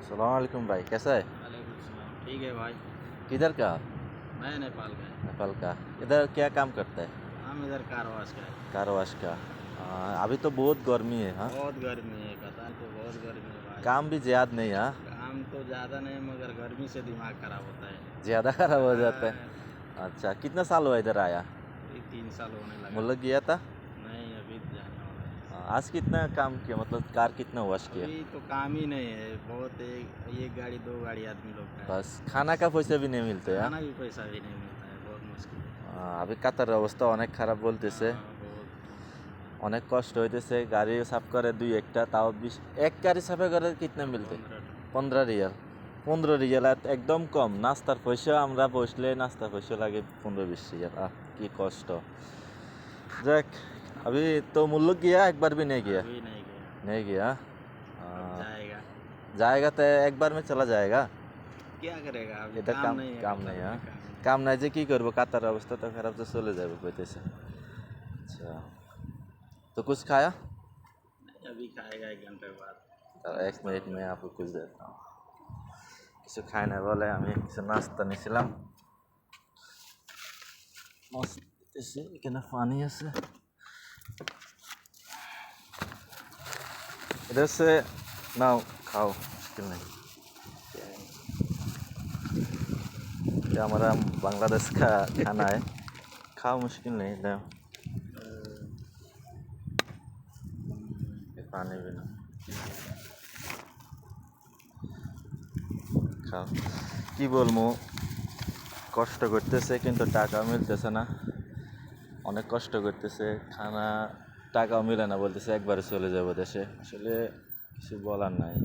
सलामकुम भाई, कैसा है? वालेकुम सलाम। ठीक है भाई। किधर का? मैं नेपाल का है। नेपाल का। इधर क्या काम करता है? हम इधर कारवास का है। कार वॉश का। अभी तो बहुत गर्मी है। हाँ, बहुत गर्मी है, कतार तो बहुत गर्मी है भाई। काम भी ज्यादा नहीं। हाँ, काम तो ज़्यादा नहीं मगर गर्मी से दिमाग खराब होता है। ज्यादा खराब हो जाता है। हाँ, अच्छा, कितना साल हुआ इधर आया? ये 3 साल होने लगा। मुल्क गया था। नहीं, अभी जाने वाला है। आज कितना काम किया, मतलब कार कितना वॉश किया? अभी तो काम ही नहीं है, बहुत एक गाड़ी 2 गाड़ी आदमी लोग का है। बस खाना का पैसा भी नहीं मिलते। हाँ, खाना भी पैसा भी नहीं मिलता है, बहुत मुश्किल है। अभी কাতার অবস্থা অনেক খারাপ বলতেছে। हाँ, बहुत অনেক কষ্ট হইতেছে, গাড়ি সাফ করে দুই একটা, তাও 20 এক গাড়ি সাফা করে কিতনা মিলতে? 15 15 রিয়াল। 15 রিয়াল আর একদম কম। নাস্তার পয়সা আমরা বসলে নাস্তার পয়সা লাগে 15-20 রিয়াল। কি কষ্ট। যাক, अभी तो मुल्क गया, एक बार भी नहीं गया। अभी नहीं गया। नहीं गया। अब जाएगा। जाएगा तो एक बार में चला जाएगा। क्या करेगा, अभी इधर काम नहीं है, काम कतार नहीं। में हाँ, काम नहीं। काम नहीं যে কি করবো, কাতার অবস্থা তো খারাপ, তো চলে যাবে কইতেছে। अच्छा, तो कुछ खाया? नहीं, अभी खाएगा 1 घंटे बाद। तो 1 मिनट में आपको कुछ देता हूँ। কিছু খাই না বলে আমি কিছু নাস্তা নিয়েছিলাম। মস্ত এসে এখানে পানি আছে। इधर से नाओ, खाओ, मुश्किल नहीं। ये हमारा बांग्लादेश का खाना है, खाओ, मुश्किल नहीं। ले ये पानी भी ना খাও। কি বলবো, কষ্ট করতেছে কিন্তু টাকা মিলতেছে না। অনেক কষ্ট করতেছে, খানা টাকাও মিলে না, বলতেছে একবারে চলে যাবো দেশে। আসলে কিছু বলার নাই।